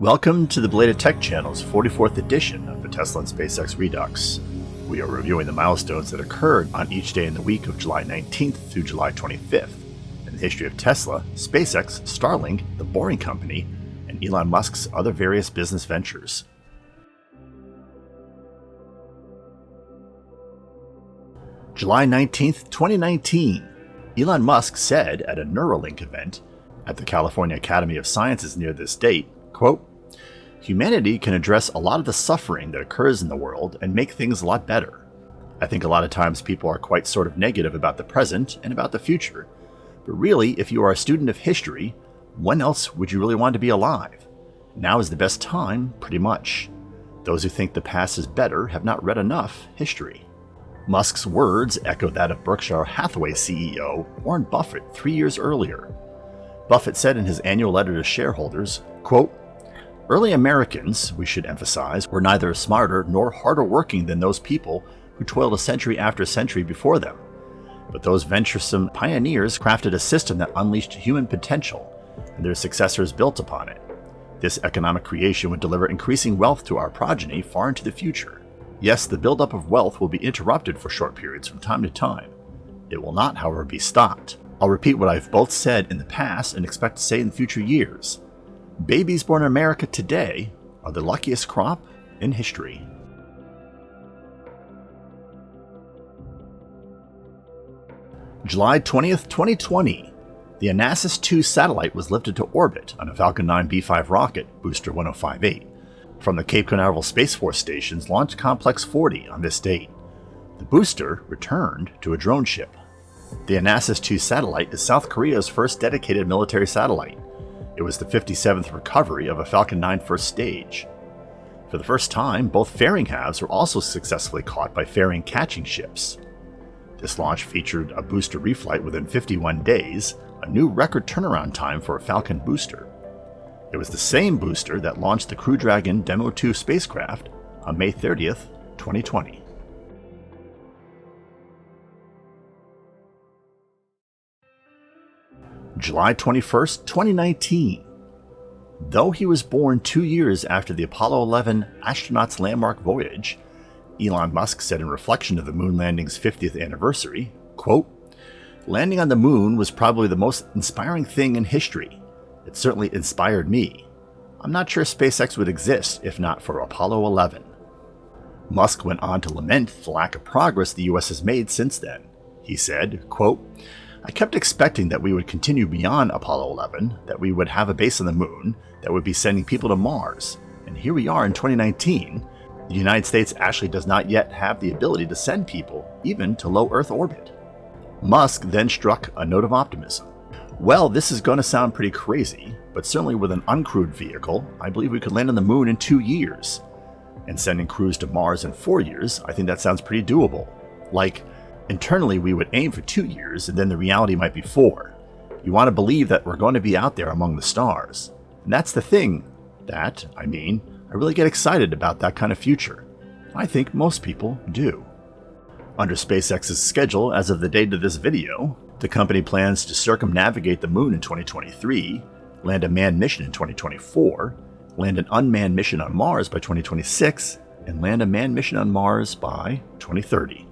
Welcome to the Belated Tech Channel's 44th edition of Bethesda and SpaceX Redux. We are reviewing the milestones that occurred on each day in the week of July 19th through July 25th in the history of Tesla, SpaceX, Starlink, The Boring Company, and Elon Musk's other various business ventures. July 19th, 2019. Elon Musk said at a Neuralink event at the California Academy of Sciences near this date, quote, "Humanity can address a lot of the suffering that occurs in the world and make things a lot better. I think a lot of times people are quite sort of negative about the present and about the future. But really, if you are a student of history, when else would you really want to be alive? Now is the best time, pretty much. Those who think the past is better have not read enough history." Musk's words echo that of Berkshire Hathaway CEO Warren Buffett 3 years earlier. Buffett said in his annual letter to shareholders, quote, "Early Americans, we should emphasize, were neither smarter nor harder working than those people who toiled a century after century before them. But those venturesome pioneers crafted a system that unleashed human potential, and their successors built upon it. This economic creation would deliver increasing wealth to our progeny far into the future. Yes, the buildup of wealth will be interrupted for short periods from time to time. It will not, however, be stopped. I'll repeat what I've both said in the past and expect to say in future years. Babies born in America today are the luckiest crop in history." July 20th, 2020. The ANASIS-II satellite was lifted to orbit on a Falcon 9 B5 rocket, booster 1058, from the Cape Canaveral Space Force Station's Launch Complex 40 on this date. The booster returned to a drone ship. The ANASIS-II satellite is South Korea's first dedicated military satellite. It was the 57th recovery of a Falcon 9 first stage. For the first time, both fairing halves were also successfully caught by fairing catching ships. This launch featured a booster reflight within 51 days, a new record turnaround time for a Falcon booster. It was the same booster that launched the Crew Dragon Demo 2 spacecraft on May 30th, 2020. July 21st, 2019. Though he was born 2 years after the Apollo 11 astronauts' landmark voyage, Elon Musk said in reflection of the moon landing's 50th anniversary, quote, "Landing on the moon was probably the most inspiring thing in history. It certainly inspired me. I'm not sure SpaceX would exist if not for Apollo 11. Musk went on to lament the lack of progress the US has made since then. He said, quote, "I kept expecting that we would continue beyond Apollo 11, that we would have a base on the moon, that would be sending people to Mars. And here we are in 2019. The United States actually does not yet have the ability to send people, even to low Earth orbit." Musk then struck a note of optimism. "Well, this is going to sound pretty crazy, but certainly with an uncrewed vehicle, I believe we could land on the moon in 2 years. And sending crews to Mars in 4 years, I think that sounds pretty doable. Like, internally we would aim for 2 years, and then the reality might be 4. You want to believe that we're going to be out there among the stars. And that's the thing that, I really get excited about that kind of future. I think most people do." Under SpaceX's schedule, as of the date of this video, the company plans to circumnavigate the moon in 2023, land a manned mission in 2024, land an unmanned mission on Mars by 2026, and land a manned mission on Mars by 2030.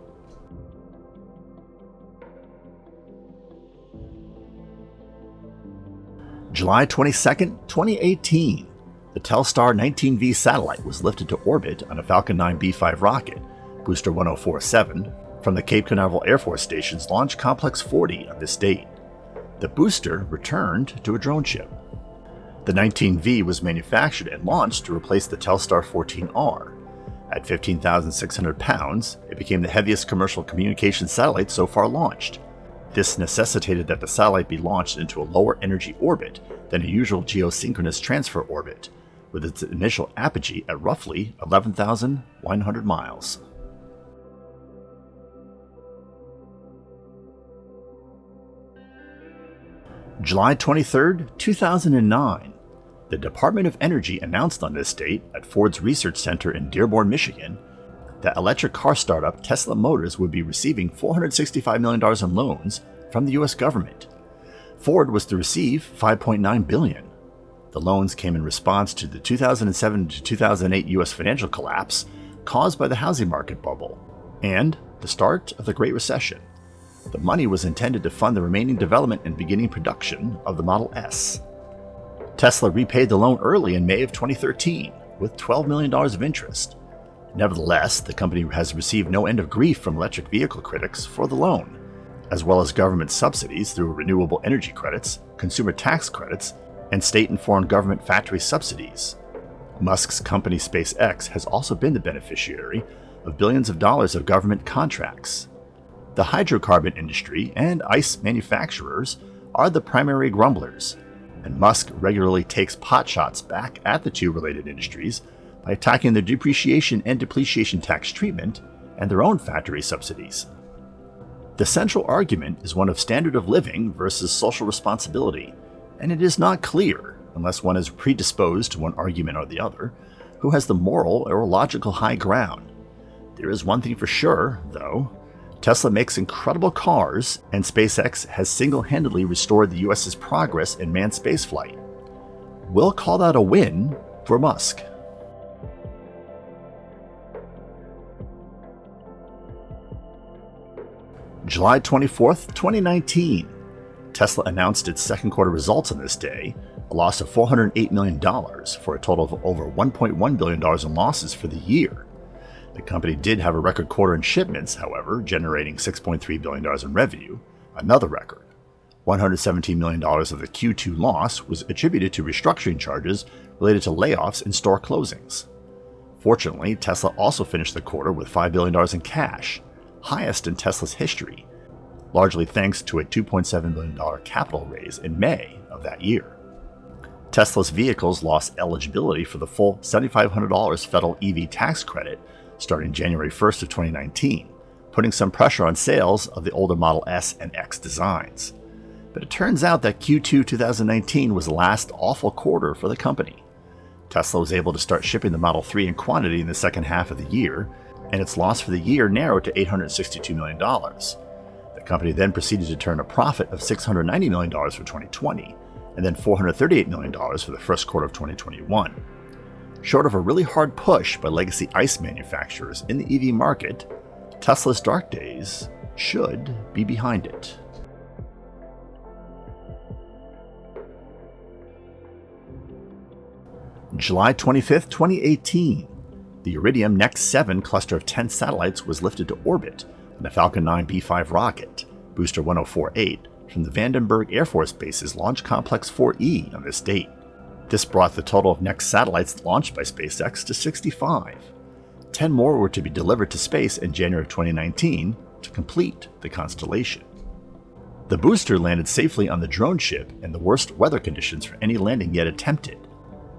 July 22nd, 2018. The Telstar 19V satellite was lifted to orbit on a Falcon 9 B5 rocket, booster 1047, from the Cape Canaveral Air Force Station's Launch Complex 40 on this date. The booster returned to a drone ship. The 19V was manufactured and launched to replace the Telstar 14R. At 15,600 pounds, it became the heaviest commercial communications satellite so far launched. This necessitated that the satellite be launched into a lower energy orbit than a usual geosynchronous transfer orbit, with its initial apogee at roughly 11,100 miles. July 23rd, 2009. The Department of Energy announced on this date at Ford's Research Center in Dearborn, Michigan, that electric car startup Tesla Motors would be receiving $465 million in loans from the US government. Ford was to receive $5.9 billion. The loans came in response to the 2007 to 2008 U.S. financial collapse caused by the housing market bubble and the start of the Great Recession. The money was intended to fund the remaining development and beginning production of the Model S. Tesla repaid the loan early in May of 2013 with $12 million of interest. Nevertheless, the company has received no end of grief from electric vehicle critics for the loan, as well as government subsidies through renewable energy credits, consumer tax credits, and state and foreign government factory subsidies. Musk's company SpaceX has also been the beneficiary of billions of dollars of government contracts. The hydrocarbon industry and ICE manufacturers are the primary grumblers, and Musk regularly takes potshots back at the two related industries by attacking their depreciation and depletion tax treatment and their own factory subsidies. The central argument is one of standard of living versus social responsibility, and it is not clear, unless one is predisposed to one argument or the other, who has the moral or logical high ground. There is one thing for sure, though. Tesla makes incredible cars, and SpaceX has single-handedly restored the US's progress in manned spaceflight. We'll call that a win for Musk. July 24th, 2019. Tesla announced its second quarter results on this day, a loss of $408 million for a total of over $1.1 billion in losses for the year. The company did have a record quarter in shipments, however, generating $6.3 billion in revenue, another record. $117 million of the Q2 loss was attributed to restructuring charges related to layoffs and store closings. Fortunately, Tesla also finished the quarter with $5 billion in cash, highest in Tesla's history, largely thanks to a $2.7 billion capital raise in May of that year. Tesla's vehicles lost eligibility for the full $7,500 federal EV tax credit starting January 1st of 2019, putting some pressure on sales of the older Model S and X designs. But it turns out that Q2 2019 was the last awful quarter for the company. Tesla was able to start shipping the Model 3 in quantity in the second half of the year, and its loss for the year narrowed to $862 million. The company then proceeded to turn a profit of $690 million for 2020, and then $438 million for the first quarter of 2021. Short of a really hard push by legacy ICE manufacturers in the EV market, Tesla's dark days should be behind it. July 25th, 2018. The Iridium NEXT-7 cluster of 10 satellites was lifted to orbit on a Falcon 9 B5 rocket, Booster 1048, from the Vandenberg Air Force Base's Launch Complex 4E on this date. This brought the total of NEXT satellites launched by SpaceX to 65. 10 more were to be delivered to space in January of 2019 to complete the constellation. The booster landed safely on the drone ship in the worst weather conditions for any landing yet attempted.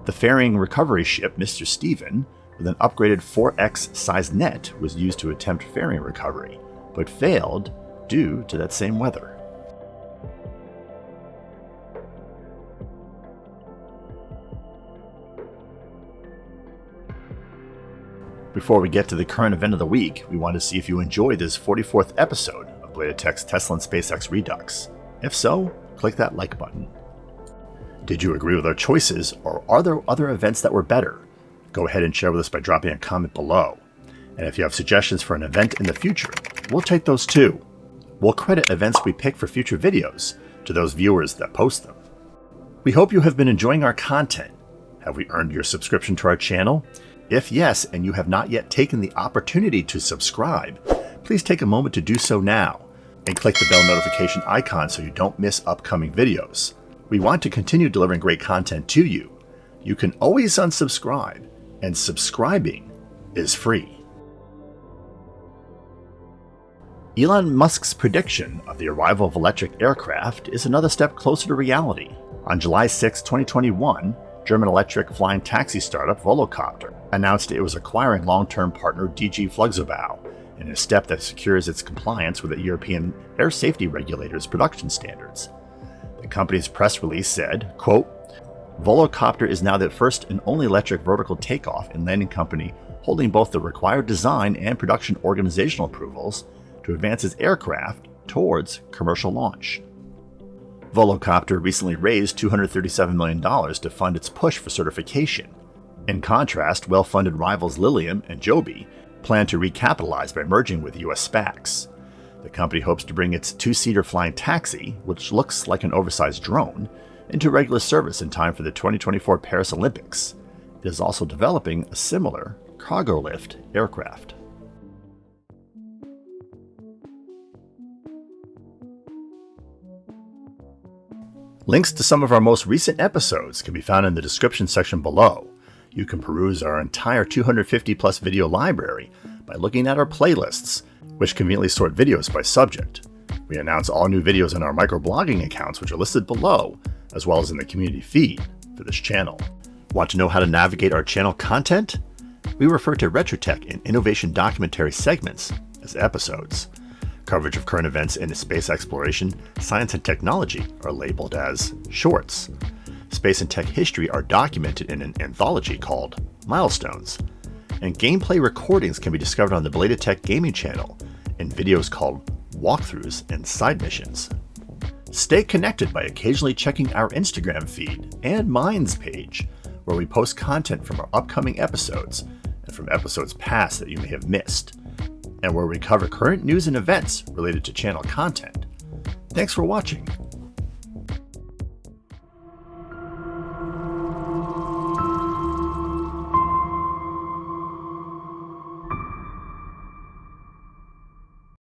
The ferrying recovery ship Mr. Stephen, with an upgraded 4X size net, was used to attempt ferrying recovery, but failed due to that same weather. Before we get to the current event of the week, we want to see if you enjoyed this 44th episode of Bladed Tech's Tesla and SpaceX Redux. If so, click that like button. Did you agree with our choices, or are there other events that were better? Go ahead and share with us by dropping a comment below. And if you have suggestions for an event in the future, we'll take those too. We'll credit events we pick for future videos to those viewers that post them. We hope you have been enjoying our content. Have we earned your subscription to our channel? If yes, and you have not yet taken the opportunity to subscribe, please take a moment to do so now and click the bell notification icon so you don't miss upcoming videos. We want to continue delivering great content to you. You can always unsubscribe, and subscribing is free. Elon Musk's prediction of the arrival of electric aircraft is another step closer to reality. On July 6, 2021, German electric flying taxi startup Volocopter announced it was acquiring long-term partner DG Flugzeugbau in a step that secures its compliance with the European air safety regulators' production standards. The company's press release said, quote, Volocopter is now the first and only electric vertical takeoff and landing company holding both the required design and production organizational approvals to advance its aircraft towards commercial launch. Volocopter recently raised $237 million to fund its push for certification. In contrast, well-funded rivals Lilium and Joby plan to recapitalize by merging with US SPACs. The company hopes to bring its two-seater flying taxi, which looks like an oversized drone, into regular service in time for the 2024 Paris Olympics. It is also developing a similar cargo lift aircraft. Links to some of our most recent episodes can be found in the description section below. You can peruse our entire 250-plus video library by looking at our playlists, which conveniently sort videos by subject. We announce all new videos in our microblogging accounts, which are listed below, as well as in the community feed for this channel. Want to know how to navigate our channel content? We refer to retrotech and innovation documentary segments as episodes. Coverage of current events in space exploration, science, and technology are labeled as shorts. Space and tech history are documented in an anthology called Milestones. And gameplay recordings can be discovered on the Belated Tech Gaming channel in videos called Walkthroughs and Side Missions. Stay connected by occasionally checking our Instagram feed and Minds page, where we post content from our upcoming episodes and from episodes past that you may have missed, and where we cover current news and events related to channel content. Thanks for watching.